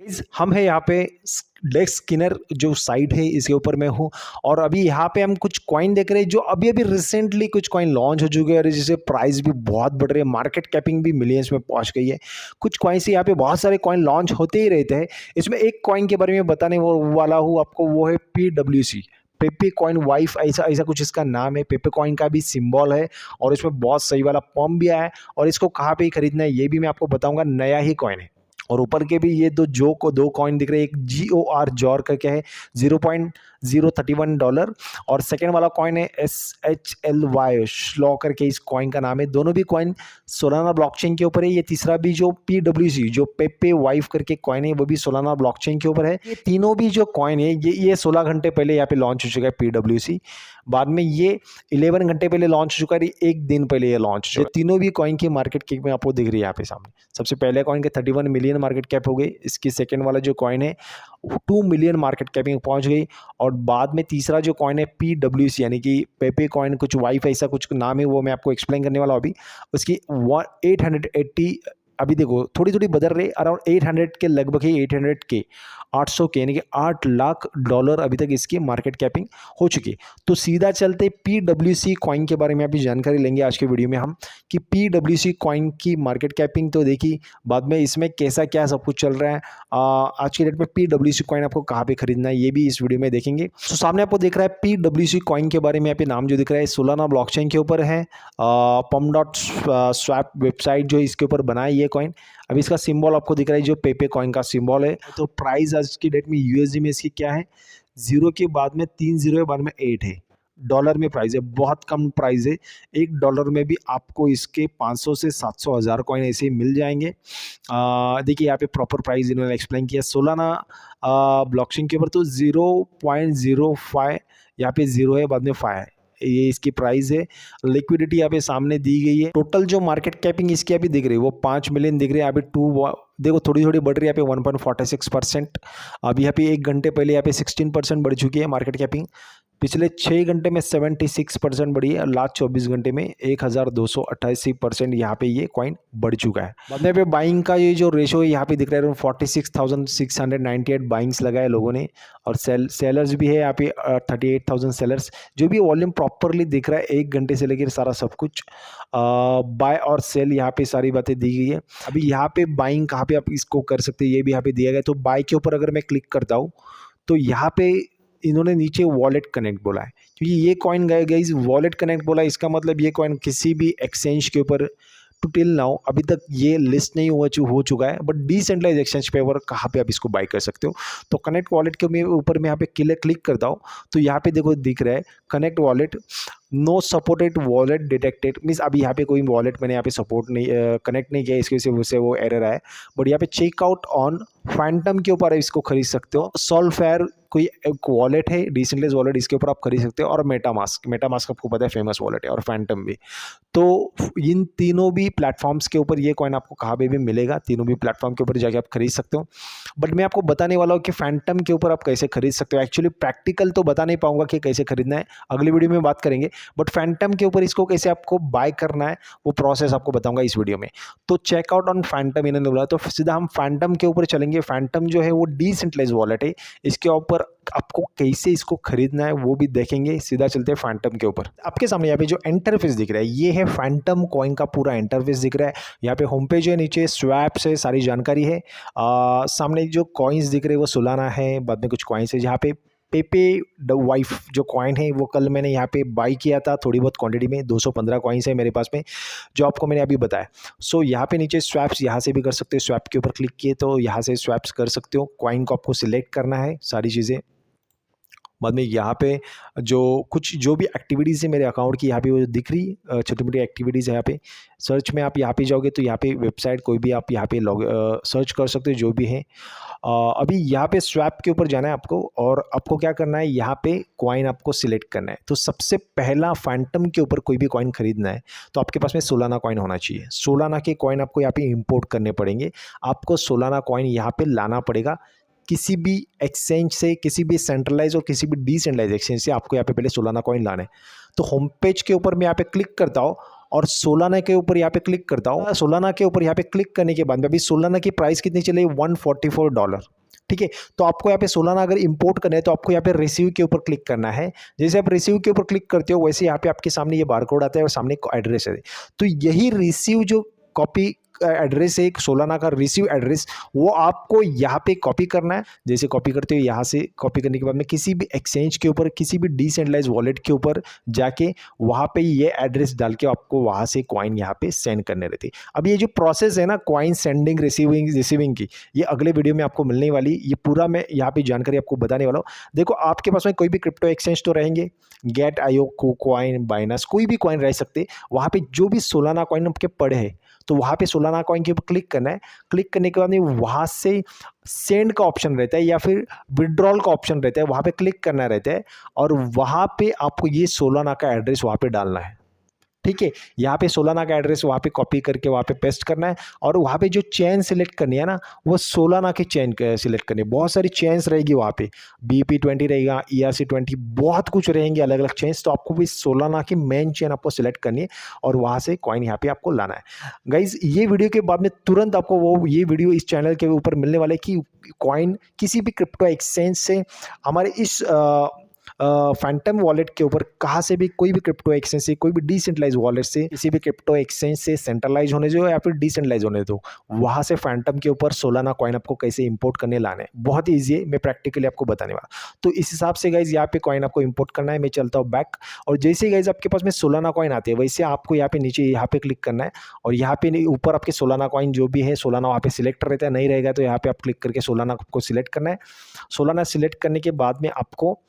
Guys, हम है यहाँ पे डेक्स स्किनर जो साइट है इसके ऊपर मैं हूँ। और अभी यहाँ पे हम कुछ कॉइन देख रहे हैं जो अभी अभी रिसेंटली कुछ कॉइन लॉन्च हो चुके हैं और जिससे प्राइस भी बहुत बढ़ रही है, मार्केट कैपिंग भी मिलियंस में पहुँच गई है। कुछ कॉइन से यहाँ पे बहुत सारे कॉइन लॉन्च होते ही रहते हैं। इसमें एक कॉइन के बारे में बताने वाला हूँ आपको, वो है PWC, पेपे कॉइन वाइफ, ऐसा ऐसा कुछ इसका नाम है। पेपे कॉइन का भी सिंबल है और इसमें बहुत सही वाला पम्प भी आया है। और इसको कहाँ पे ही खरीदना है ये भी मैं आपको बताऊंगा, नया ही कॉइन है। और ऊपर के भी ये दो कॉइन दिख रहे हैं, एक GOR जॉर करके है $0.031, और सेकेंड वाला कॉइन है SHLY श्लॉ करके इस कॉइन का नाम है। दोनों भी कॉइन सोलाना ब्लॉकचेन के ऊपर है। ये तीसरा भी जो PWC जो पेपे वाइफ करके कॉइन है वो भी सोलाना ब्लॉकचेन के ऊपर है। ये तीनों भी जो कॉइन है ये 16 घंटे पहले यहाँ पे लॉन्च हो चुका है PWC। बाद में ये 11 घंटे पहले लॉन्च हो चुका है, एक दिन पहले ये लॉन्च हो चुका है। तीनों भी कॉइन की मार्केट कैप में आपको दिख रही है यहाँ पे सामने। सबसे पहले कॉइन के 31 मिलियन मार्केट कैप हो गई। इसकी सेकंड वाला जो कॉइन है 2 मिलियन मार्केट कैपिंग पहुंच गई। और बाद में तीसरा जो कॉइन है PWC यानी कि पेपे कॉइन कुछ वाइफ ऐसा कुछ नाम है, वो मैं आपको एक्सप्लेन करने वाला हूँ अभी। उसकी 880, अभी देखो थोड़ी थोड़ी बदल रही, अराउंड 800 के लगभग ही 800 के 800 के यानी कि $8 लाख अभी तक इसकी मार्केट कैपिंग हो चुकी है। तो सीधा चलते PWC कॉइन के बारे में अभी जानकारी लेंगे आज के वीडियो में हम, कि PWC कॉइन की मार्केट कैपिंग तो देखी, बाद में इसमें कैसा क्या सब कुछ चल रहा है, आज के डेट में PWC कॉइन आपको कहाँ पे खरीदना है ये भी इस वीडियो में देखेंगे। तो सामने आपको दिख रहा है PWC कॉइन के बारे में यहाँ पे नाम जो दिख रहा है सोलाना ब्लॉकचेन के ऊपर है। pump.swap वेबसाइट जो इसके ऊपर बनाई ये कॉइन। अभी इसका सिंबल आपको दिख रहा है जो पेपे कॉइन का सिंबल है। तो प्राइस आज की डेट में USD में इसकी क्या है, 0 के बाद में 3 0 है, बाद में 8 है। डॉलर में प्राइस है, बहुत कम प्राइस है। $1 में भी आपको इसके 500 से 700 हज़ार कॉइन ऐसे ही मिल जाएंगे। देखिए यहाँ पे प्रॉपर प्राइस इन्होंने एक्सप्लेन किया सोलाना ब्लॉकचेन के ऊपर। तो 0.05 यहाँ पे 0 है, बाद में 5 है, ये इसकी प्राइस है। लिक्विडिटी यहाँ पे सामने दी गई है। टोटल जो मार्केट कैपिंग इसकी अभी दिख रही है वो 5 मिलियन दिख रही है। अभी देखो थोड़ी थोड़ी बढ़ रही है यहाँ पे 1.46%। अभी यहाँ पे 1 घंटे पहले यहाँ पे 16% बढ़ चुकी है मार्केट कैपिंग। पिछले 6 घंटे में 76% बढ़ी है और लास्ट 24 घंटे में 1288% यहाँ पे ये कॉइन बढ़ चुका है। बाद में पे बाइंग का ये जो रेशो है यहाँ पे दिख रहा है 46,698 बाइंग्स लगाए लोगों ने। और सेलर्स भी है यहाँ पे 38,000 सेलर्स। जो भी वॉल्यूम प्रॉपरली दिख रहा है 1 घंटे से लेकर सारा सब कुछ बाय और सेल यहाँ पे सारी बातें दी गई है। अभी यहाँ पे बाइंग कहाँ पे आप इसको कर सकते हैं ये भी यहाँ पे दिया गया है। तो बाय के ऊपर अगर मैं क्लिक करता हूँ तो यहाँ पे इन्होंने नीचे वॉलेट कनेक्ट बोला है, क्योंकि ये कॉइन गए वॉलेट कनेक्ट बोला, इसका मतलब ये कॉइन किसी भी एक्सचेंज के ऊपर टू टिल नाउ अभी तक ये लिस्ट नहीं हो चुका है। बट डिसेंट्रलाइज एक्सचेंज पे और कहाँ पे आप इसको बाय कर सकते हो। तो कनेक्ट वॉलेट के ऊपर मैं यहाँ पे क्लिक करता हूँ तो यहाँ पे देखो दिख रहा है connect wallet, no supported wallet detected, means अभी यहाँ पे कोई वॉलेट मैंने यहाँ पे सपोर्ट नहीं कनेक्ट नहीं किया, इसकी वजह से वो एरर आया। बट यहाँ पे चेकआउट ऑन फैंटम के ऊपर इसको खरीद सकते हो। सॉल्फेयर कोई एक वॉलेट है, डिसेंट्रलाइज वॉलेट, इसके ऊपर आप खरीद सकते हो। और मेटामास्क आपको पता है फेमस वॉलेट है, और फैंटम भी। तो इन तीनों भी प्लेटफॉर्म्स के ऊपर ये कॉइन आपको कहाँ पे भी मिलेगा, तीनों भी प्लेटफॉर्म के ऊपर जाके आप खरीद सकते हो। बट मैं आपको बताने वाला हूँ कि फैंटम के ऊपर आप कैसे खरीद सकते हो। एक्चुअली प्रैक्टिकल तो बता नहीं पाऊंगा कि कैसे खरीदना है, अगली वीडियो में बात करेंगे। बट फैंटम के ऊपर इसको कैसे आपको बाय करना है वो प्रोसेस आपको बताऊंगा इस वीडियो में। तो चेकआउट ऑन फैंटम इन्होंने बोला, तो सीधा हम फैंटम के ऊपर चलेंगे। फैंटम जो है वो डिसेंट्रलाइज वॉलेट है, इसके ऊपर आपको कैसे इसको खरीदना है वो भी देखेंगे। सीधा चलते हैं फैंटम के ऊपर। आपके सामने यहाँ पे जो इंटरफेस दिख रहा है ये है फैंटम कॉइन का पूरा इंटरफेस दिख रहा है। यहाँ पे होम पेज है, नीचे स्वैप्स है, सारी जानकारी है। सामने जो कॉइन्स दिख रहे हैं वो सोलाना है, बाद में कुछ कॉइन्स है। जहाँ पे पेपे द वाइफ जो कॉइन है वो कल मैंने यहाँ पे बाई किया था थोड़ी बहुत क्वांटिटी में, 215 कॉइन्स है मेरे पास में जो आपको मैंने अभी बताया। सो यहाँ पे नीचे स्वैप्स यहाँ से भी कर सकते हो। स्वैप के ऊपर क्लिक किए तो यहाँ से स्वैप्स कर सकते हो। कॉइन को आपको सिलेक्ट करना है, सारी चीज़ें। बाद में यहाँ पे जो भी एक्टिविटीज़ है मेरे अकाउंट की यहाँ पे वो दिख रही, छोटी मोटी एक्टिविटीज़ है। यहाँ पे सर्च में आप यहाँ पे जाओगे तो यहाँ पे वेबसाइट कोई भी आप यहाँ पे सर्च कर सकते हो जो भी है। अभी यहाँ पे स्वैप के ऊपर जाना है आपको, और आपको क्या करना है यहाँ पे कॉइन आपको सिलेक्ट करना है। तो सबसे पहला फैंटम के ऊपर कोई भी कॉइन खरीदना है तो आपके पास में सोलाना कॉइन होना चाहिए। सोलाना के कॉइन आपको यहाँ पे इंपोर्ट करने पड़ेंगे। आपको सोलाना कॉइन यहाँ पे लाना पड़ेगा किसी भी एक्सचेंज से, किसी भी सेंट्रलाइज और किसी भी डिसेंट्रलाइज एक्सचेंज से आपको यहाँ पे पहले सोलाना कॉइन लाना है। तो होम पेज के ऊपर मैं यहाँ पे क्लिक करता हूँ और सोलाना के ऊपर यहाँ पे क्लिक करता हूँ। सोलाना के ऊपर यहाँ पे क्लिक करने के बाद में अभी सोलाना की प्राइस कितनी चली, $144। ठीक है, तो आपको यहाँ पे सोलाना अगर इंपोर्ट करना है तो आपको यहाँ पे रिसीव के ऊपर क्लिक करना है। जैसे आप रिसीव के ऊपर क्लिक करते हो वैसे यहाँ पे आपके सामने ये बारकोड आता है और सामने एड्रेस है। तो यही रिसीव जो कॉपी एड्रेस है, एक सोलाना का रिसीव एड्रेस, वो आपको यहाँ पे कॉपी करना है। जैसे कॉपी करते हो यहाँ से कॉपी करने के बाद में किसी भी एक्सचेंज के ऊपर, किसी भी डिसेंट्रलाइज वॉलेट के ऊपर जाके वहाँ पे ये एड्रेस डाल के आपको वहाँ से कॉइन यहाँ पे सेंड करने रहती। अब ये जो प्रोसेस है ना कॉइन सेंडिंग रिसीविंग की, ये अगले वीडियो में आपको मिलने वाली, ये पूरा मैं यहाँ पे जानकारी आपको बताने वाला हूँ। देखो आपके पास में कोई भी क्रिप्टो एक्सचेंज तो रहेंगे, गेट आईओ, कॉइन, बाइनास, कोई भी कॉइन रह सकते। वहाँ पे जो भी सोलाना कॉइन आपके पड़े हैं तो वहाँ पे सोलाना कॉइन के ऊपर क्लिक करना है। क्लिक करने के बाद में वहाँ से सेंड का ऑप्शन रहता है या फिर विड्रॉल का ऑप्शन रहता है, वहाँ पे क्लिक करना रहता है और वहाँ पे आपको ये सोलाना का एड्रेस वहाँ पे डालना है। ठीक है, यहाँ पे सोलाना का एड्रेस वहाँ पे कॉपी करके वहाँ पे पेस्ट करना है और वहाँ पे जो चेन सिलेक्ट करनी है ना, वो सोलाना की चेन सिलेक्ट करनी है। बहुत सारी चेन्स रहेगी वहाँ पे, BP20 रहेगा, ERC20, बहुत कुछ रहेंगे अलग अलग चेन्स। तो आपको भी सोलाना की मेन चेन आपको सिलेक्ट करनी है और वहाँ से कॉइन यहाँ पे आपको लाना है। गाइज ये वीडियो के बाद में तुरंत आपको वो ये वीडियो इस चैनल के ऊपर मिलने वाला है कि कॉइन किसी भी क्रिप्टो एक्सचेंज से हमारे इस फैंटम वॉलेट के ऊपर कहाँ से भी, कोई भी क्रिप्टो एक्सचेंज से, कोई भी डिसेंट्रलाइज वॉलेट से, किसी भी क्रिप्टो एक्सचेंज से सेंट्रलाइज होने दो या फिर डिसेंट्रलाइज होने दो, वहाँ से फैंटम के ऊपर सोलाना कॉइन आपको कैसे इंपोर्ट करने लाना है, बहुत ही ईजी है। मैं प्रैक्टिकली आपको बताने वाला। तो इस हिसाब से गाइज यहाँ पे कॉइन आपको इंपोर्ट करना है। मैं चलता हूँ बैक और जैसे ही गाइज आपके पास में सोलाना कॉइन आते हैं वैसे आपको यहाँ पे नीचे यहाँ पे क्लिक करना है और यहाँ पे ऊपर आपके सोलाना कॉइन जो भी है सोलाना वहाँ पे सिलेक्ट रहता है, नहीं रहेगा तो यहाँ पे आप क्लिक करके सोलाना को सिलेक्ट करना है। सोलाना सिलेक्ट करने के बाद में आपको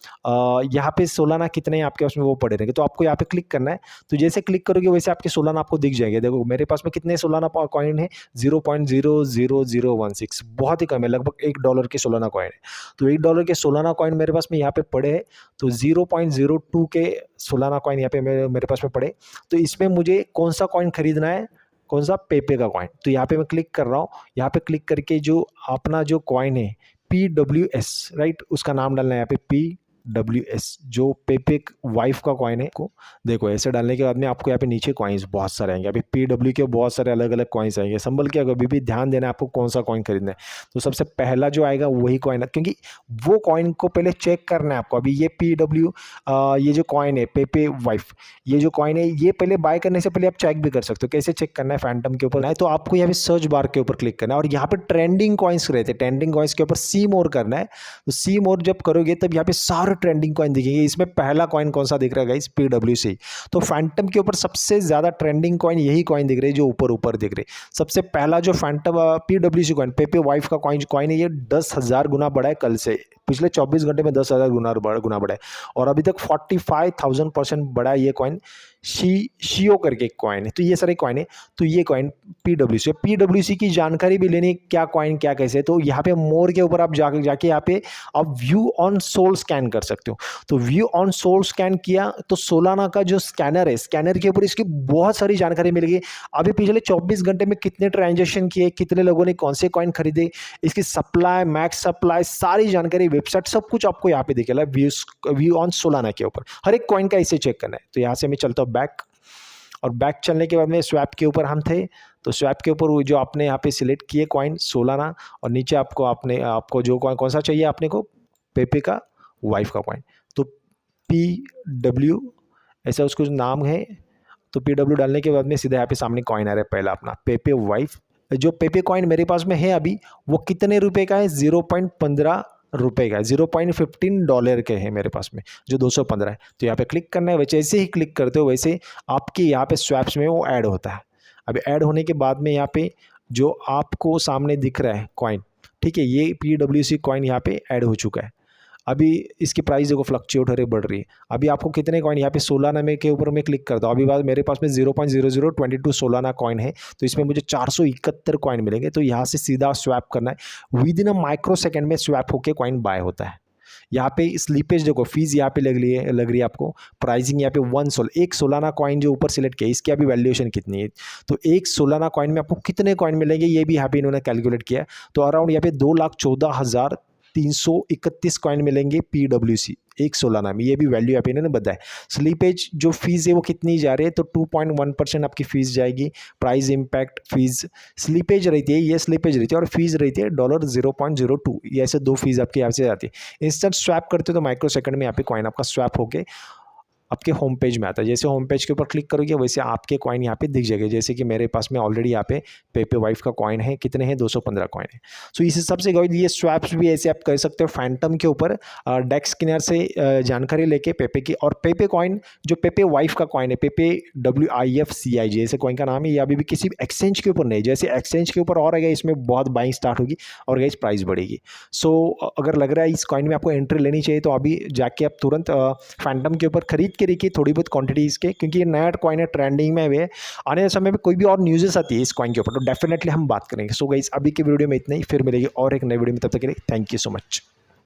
यहाँ पे सोलाना कितने आपके पास में वो पड़े रहेंगे तो आपको यहाँ पे क्लिक करना है। तो जैसे क्लिक करोगे वैसे आपके सोलाना आपको दिख जाएंगे। देखो मेरे पास में कितने सोलाना कॉइन है, 0.00016, बहुत ही कम है, लगभग $1 के सोलाना कॉइन है। तो $1 के सोलाना कॉइन मेरे पास में यहाँ पे पड़े हैं। तो 0.02 के सोलाना कॉइन यहाँ पे मेरे पास में पड़े। तो इसमें मुझे कौन सा कॉइन खरीदना है, कौन सा, पेपे का कॉइन। तो यहाँ पे मैं क्लिक कर रहा हूँ। यहाँ पे क्लिक करके जो अपना जो कॉइन है PWS, राइट, उसका नाम डालना है यहाँ पे PWS, जो पेपे वाइफ का कॉइन है। को देखो ऐसे डालने के बाद में आपको यहाँ पे नीचे कॉइन्स बहुत सारे आएंगे। अभी PW के बहुत सारे अलग अलग कॉइन्स आएंगे। संभल के अभी भी ध्यान देना है आपको कौन सा कॉइन खरीदना है। तो सबसे पहला जो आएगा वही कॉइन है, क्योंकि वो कॉइन को पहले चेक करना है आपको। अभी ये PW ये जो कॉइन है पेपे वाइफ, ये जो कॉइन है ये पहले बाय करने से पहले आप चेक भी कर सकते हो। कैसे चेक करना है, फैंटम के ऊपर है तो आपको यहाँ पे सर्च बार के ऊपर क्लिक करना है और यहाँ पे ट्रेंडिंग कॉइन्स रहते हैं। ट्रेंडिंग कॉइन्स के ऊपर सी मोर करना है। तो सी मोर जब करोगे तब यहाँ पे सारे ट्रेंडिंग कॉइन दिखेंगे। इसमें पहला कॉइन कौन सा दिख रहा है गाइस, PWC। तो फैंटम के ऊपर सबसे ज्यादा ट्रेंडिंग कॉइन यही कॉइन दिख रहे हैं जो ऊपर ऊपर दिख रहे। सबसे पहला जो फैंटम PWC कॉइन, पेपे वाइफ का कॉइन है, ये 10,000 गुना बढ़ा है कल से। पिछले 24 घंटे में 10,000 गुना बढ़ा है और अभी तक 45,000% बढ़ा है ये कॉइन। शियो करके एक कॉइन है। तो ये सारे कॉइन है। तो ये कॉइन PWC की जानकारी भी लेनी, क्या कॉइन क्या कैसे, तो यहाँ पे मोर के ऊपर आप जाके यहाँ पे आप व्यू ऑन सोल स्कैन कर सकते हो। तो व्यू ऑन सोल स्कैन किया तो सोलाना का जो स्कैनर है, स्कैनर के ऊपर इसकी बहुत सारी जानकारी मिलेगी। अभी पिछले 24 घंटे में कितने ट्रांजेक्शन किए, कितने लोगों ने कौन से कॉइन खरीदे, इसकी सप्लाई, मैक्स सप्लाई, सारी जानकारी, वेबसाइट, सब कुछ आपको यहाँ पे दिखेगा व्यू ऑन सोलाना के ऊपर। हर एक कॉइन का इसे चेक करना है। तो यहाँ से मैं चलता हूँ बैक और बैक चलने के बाद में स्वैप के ऊपर हम थे। तो स्वैप के ऊपर जो आपने यहाँ पे सिलेक्ट किए कॉइन सोलाना और नीचे आपको जो कॉइन कौन सा चाहिए आपने को, पेपे का वाइफ का कॉइन। तो PW ऐसा उसको नाम है। तो PW डालने के बाद में सीधा यहाँ पे सामने कॉइन आ रहा है पहला अपना पेपे वाइफ। जो पेपे कॉइन मेरे पास में है अभी वो कितने रुपए का है, 0.15 रुपए का है, $0.15 के है मेरे पास में, जो 215 है। तो यहाँ पे क्लिक करना है। वैसे ही क्लिक करते हो वैसे आपके यहाँ पे स्वैप्स में वो ऐड होता है। अभी ऐड होने के बाद में यहाँ पे जो आपको सामने दिख रहा है कॉइन, ठीक है, ये PWC कॉइन यहाँ पे ऐड हो चुका है। अभी इसकी प्राइस देखो फ्लक्चुएट हो रही, बढ़ रही है। अभी आपको कितने कॉइन, यहाँ पे सोलाना में के ऊपर मैं क्लिक करता हूँ। अभी बात मेरे पास में 0.0022 सोलाना कॉइन है। तो इसमें मुझे 471 कॉइन मिलेंगे। तो यहाँ से सीधा स्वैप करना है। With in a micro second में स्वैप होकर कॉइन बाय होता है। यहाँ पे स्लीपेज देखो, फीस यहाँ पे लग रही है आपको। प्राइसिंग यहाँ पे एक सोलाना कॉइन जो ऊपर सिलेक्ट किया, इसकी अभी वैल्यूएशन कितनी है। तो एक सोलाना कॉइन में आपको कितने कॉइन मिलेंगे ये भी यहाँ पे इन्होंने कैलकुलेट किया। तो अराउंड यहाँ पे 2,14,000 331 कॉइन मिलेंगे PWC 116 नाम, ये भी वैल्यू यहाँ पे इन्होंने बताया। स्लीपेज जो फीस है वो कितनी जा रही है, तो 2.1% आपकी फीस जाएगी। प्राइस इम्पैक्ट फीस स्लीपेज रहती है, ये स्लीपेज रहती है, और फीस रहती है $0.02, ये ऐसे दो फीस आपके यहाँ से आती है। इंस्टेंट स्वैप करते हो तो माइक्रो सेकंड में यहाँ पे कॉइन आपका स्वैप होके आपके होम पेज में आता है। जैसे होम पेज के ऊपर क्लिक करोगे वैसे आपके कॉइन यहाँ पे दिख जाएगा। जैसे कि मेरे पास में ऑलरेडी यहाँ पे पेपे वाइफ का कॉइन है, कितने हैं, 215 कॉइन है। सो इस हिसाब से ये स्वैप्स भी ऐसे आप कर सकते हो फैंटम के ऊपर डेक्स किनर से जानकारी लेके पेपे की। और पेपे कॉइन जो पेपे वाइफ का कॉइन है, पेपे WIFCI जैसे कॉइन का नाम है, ये अभी भी किसी एक्सचेंज के ऊपर नहीं, जैसे एक्सचेंज के ऊपर और आएगा इसमें बहुत बाइंग स्टार्ट होगी और गाइस प्राइस बढ़ेगी। सो अगर लग रहा है इस कॉइन में आपको एंट्री लेनी चाहिए तो अभी जाके आप तुरंत फैंटम के ऊपर खरीद के रखिए थोड़ी बहुत क्वांटिटी इसके, क्योंकि ये नया कॉइन है, ट्रेंडिंग में है। आने वाले समय में कोई भी और न्यूज़ेस आती है इस कॉइन के ऊपर तो डेफिनेटली हम बात करेंगे। सो गाइस अभी की वीडियो में इतना ही, फिर मिलेगी और एक नई वीडियो में, तब तक के लिए थैंक यू सो मच।